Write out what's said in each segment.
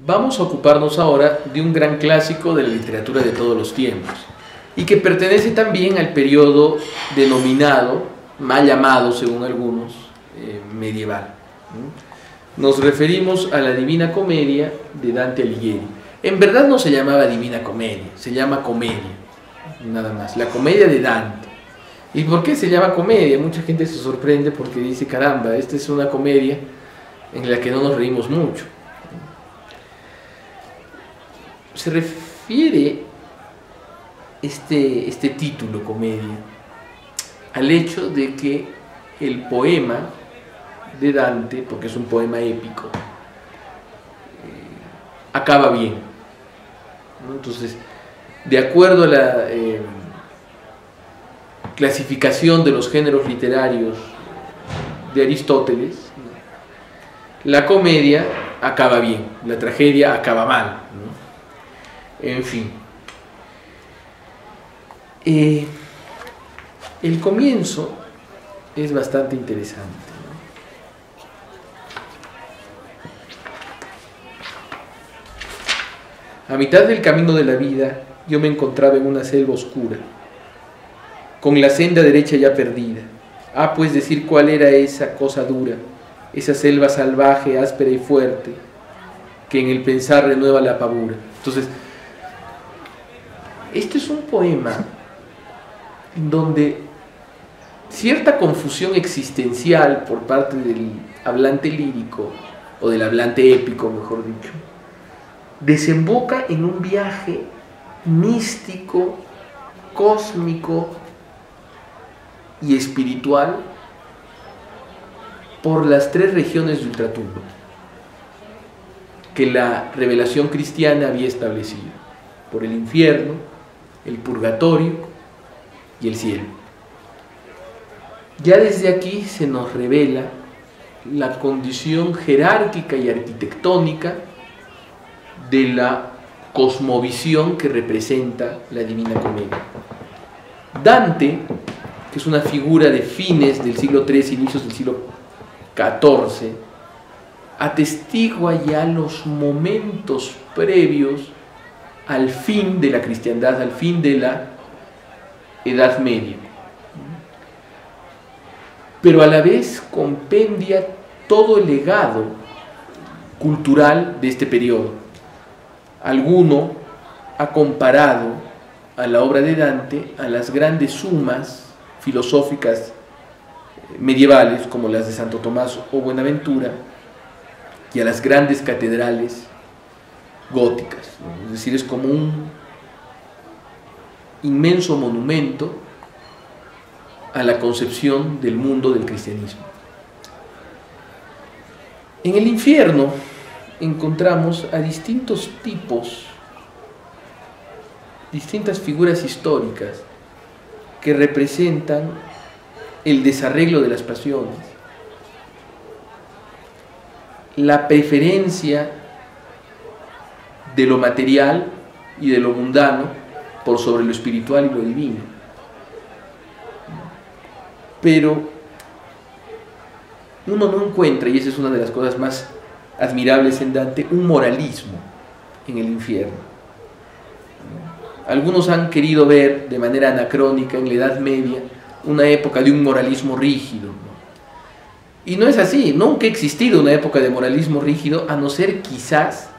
Vamos a ocuparnos ahora de un gran clásico de la literatura de todos los tiempos y que pertenece también al periodo denominado, mal llamado según algunos, medieval. Nos referimos a la Divina Comedia de Dante Alighieri. En verdad no se llamaba Divina Comedia, se llama Comedia, nada más, la Comedia de Dante. ¿Y por qué se llama comedia? Mucha gente se sorprende porque dice, caramba, esta es una comedia en la que no nos reímos mucho. Se refiere este título, comedia, al hecho de que el poema de Dante, porque es un poema épico, acaba bien, ¿no? Entonces, de acuerdo a la clasificación de los géneros literarios de Aristóteles, ¿no?, la comedia acaba bien, la tragedia acaba mal, ¿no? En fin, el comienzo es bastante interesante, ¿no? A mitad del camino de la vida yo me encontraba en una selva oscura, con la senda derecha ya perdida. Pues decir cuál era esa cosa dura, esa selva salvaje, áspera y fuerte, que en el pensar renueva la pavura. Entonces, este es un poema donde cierta confusión existencial por parte del hablante lírico, o del hablante épico, mejor dicho, desemboca en un viaje místico, cósmico y espiritual por las tres regiones de ultratumba que la revelación cristiana había establecido: por el infierno, el purgatorio y el cielo. Ya desde aquí se nos revela la condición jerárquica y arquitectónica de la cosmovisión que representa la Divina Comedia. Dante, que es una figura de fines del siglo III, inicios del siglo XIV, atestigua ya los momentos previos al fin de la cristiandad, al fin de la Edad Media, pero a la vez compendia todo el legado cultural de este periodo. Alguno ha comparado a la obra de Dante a las grandes sumas filosóficas medievales, como las de Santo Tomás o Buenaventura, y a las grandes catedrales góticas, ¿no? Es decir, es como un inmenso monumento a la concepción del mundo del cristianismo. En el infierno encontramos a distintos tipos, distintas figuras históricas que representan el desarreglo de las pasiones, la preferencia de lo material y de lo mundano por sobre lo espiritual y lo divino. Pero uno no encuentra, y esa es una de las cosas más admirables en Dante, un moralismo en el infierno. Algunos han querido ver de manera anacrónica en la Edad Media una época de un moralismo rígido, ¿no? Y no es así, nunca ha existido una época de moralismo rígido, a no ser quizás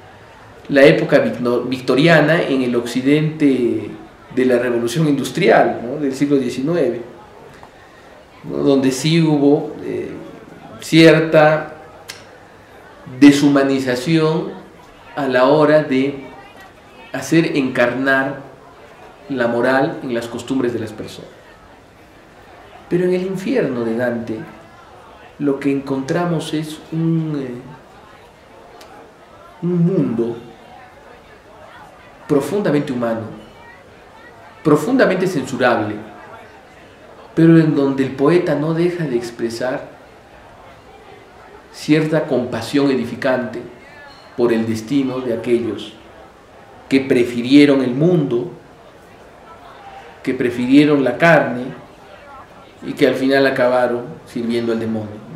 la época victoriana en el occidente de la Revolución Industrial, ¿no?, del siglo XIX, ¿no?, donde sí hubo cierta deshumanización a la hora de hacer encarnar la moral en las costumbres de las personas. Pero en el infierno de Dante lo que encontramos es un mundo profundamente humano, profundamente censurable, pero en donde el poeta no deja de expresar cierta compasión edificante por el destino de aquellos que prefirieron el mundo, que prefirieron la carne y que al final acabaron sirviendo al demonio.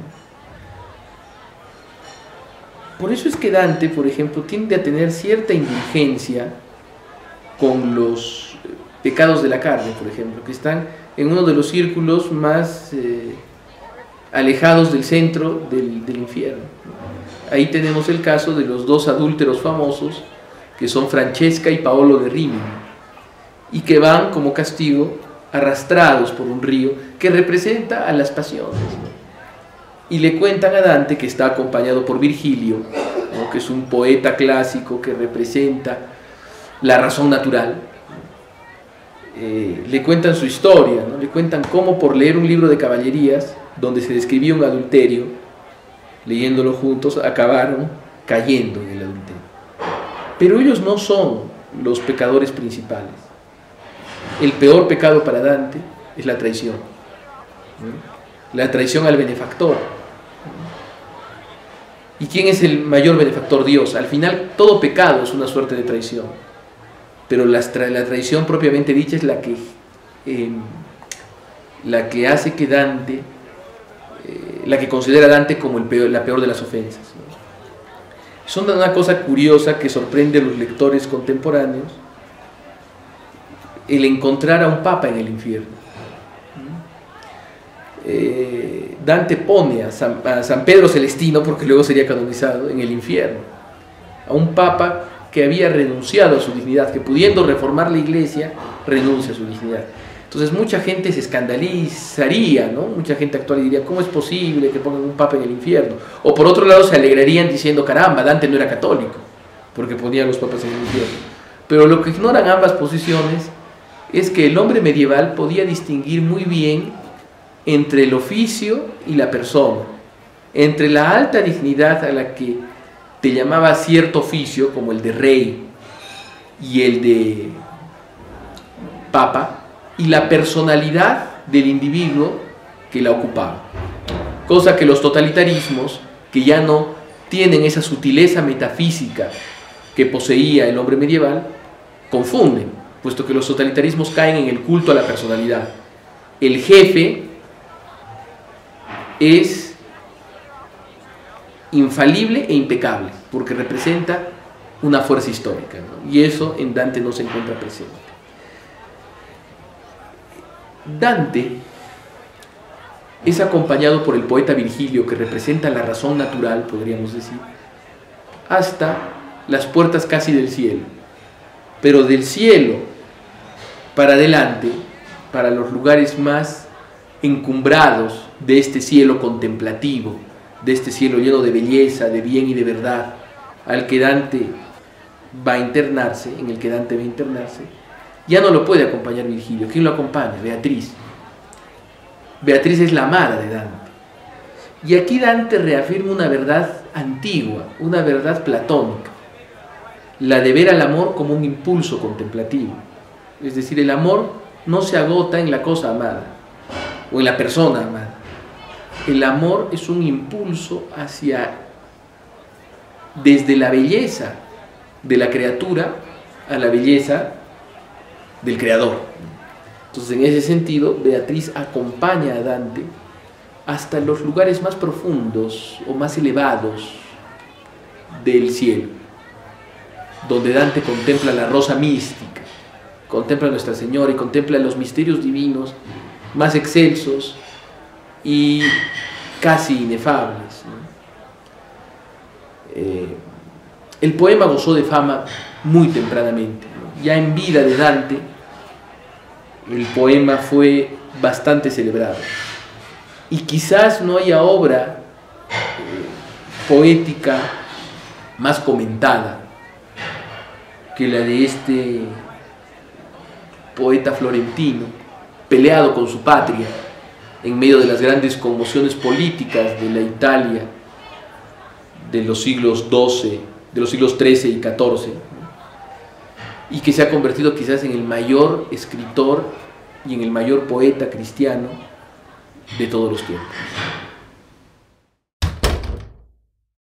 Por eso es que Dante, por ejemplo, tiende a tener cierta indulgencia con los pecados de la carne, por ejemplo, que están en uno de los círculos más alejados del centro del infierno. Ahí tenemos el caso de los dos adúlteros famosos, que son Francesca y Paolo de Rimini, y que van como castigo arrastrados por un río que representa a las pasiones. Y le cuentan a Dante, que está acompañado por Virgilio, ¿no?, que es un poeta clásico que representa la razón natural. Le cuentan su historia, ¿no? Le cuentan cómo por leer un libro de caballerías donde se describía un adulterio, leyéndolo juntos, acabaron cayendo en el adulterio. Pero ellos no son los pecadores principales. El peor pecado para Dante es la traición, ¿no? La traición al benefactor. ¿Y quién es el mayor benefactor? Dios. Al final todo pecado es una suerte de traición, pero la traición propiamente dicha es la que hace que Dante, la que considera a Dante como la peor de las ofensas, ¿no? Es una cosa curiosa que sorprende a los lectores contemporáneos, el encontrar a un papa en el infierno. Dante pone a San Pedro Celestino, porque luego sería canonizado, en el infierno, a un papa que había renunciado a su dignidad, que pudiendo reformar la iglesia, renuncia a su dignidad. Entonces mucha gente se escandalizaría, ¿no? Mucha gente actual diría, ¿cómo es posible que pongan un papa en el infierno? O por otro lado se alegrarían diciendo, caramba, Dante no era católico, porque ponía a los papas en el infierno. Pero lo que ignoran ambas posiciones es que el hombre medieval podía distinguir muy bien entre el oficio y la persona, entre la alta dignidad a la que te llamaba cierto oficio, como el de rey y el de papa, y la personalidad del individuo que la ocupaba. Cosa que los totalitarismos, que ya no tienen esa sutileza metafísica que poseía el hombre medieval, confunden, puesto que los totalitarismos caen en el culto a la personalidad. El jefe es infalible e impecable, porque representa una fuerza histórica, ¿no? Y eso en Dante no se encuentra presente. Dante es acompañado por el poeta Virgilio, que representa la razón natural, podríamos decir, hasta las puertas casi del cielo. Pero del cielo para adelante, para los lugares más encumbrados de este cielo contemplativo, de este cielo lleno de belleza, de bien y de verdad, al que Dante va a internarse, en el que Dante va a internarse, ya no lo puede acompañar Virgilio. ¿Quién lo acompaña? Beatriz. Beatriz es la amada de Dante. Y aquí Dante reafirma una verdad antigua, una verdad platónica, la de ver al amor como un impulso contemplativo. Es decir, el amor no se agota en la cosa amada o en la persona amada. El amor es un impulso hacia, desde la belleza de la criatura a la belleza del creador. Entonces, en ese sentido, Beatriz acompaña a Dante hasta los lugares más profundos o más elevados del cielo, donde Dante contempla la rosa mística, contempla a Nuestra Señora y contempla los misterios divinos más excelsos y casi inefables, ¿no? El poema gozó de fama muy tempranamente, ¿no? Ya en vida de Dante, el poema fue bastante celebrado. Y quizás no haya obra poética más comentada que la de este poeta florentino, peleado con su patria en medio de las grandes conmociones políticas de la Italia de los siglos XII, de los siglos XIII y XIV, y que se ha convertido quizás en el mayor escritor y en el mayor poeta cristiano de todos los tiempos.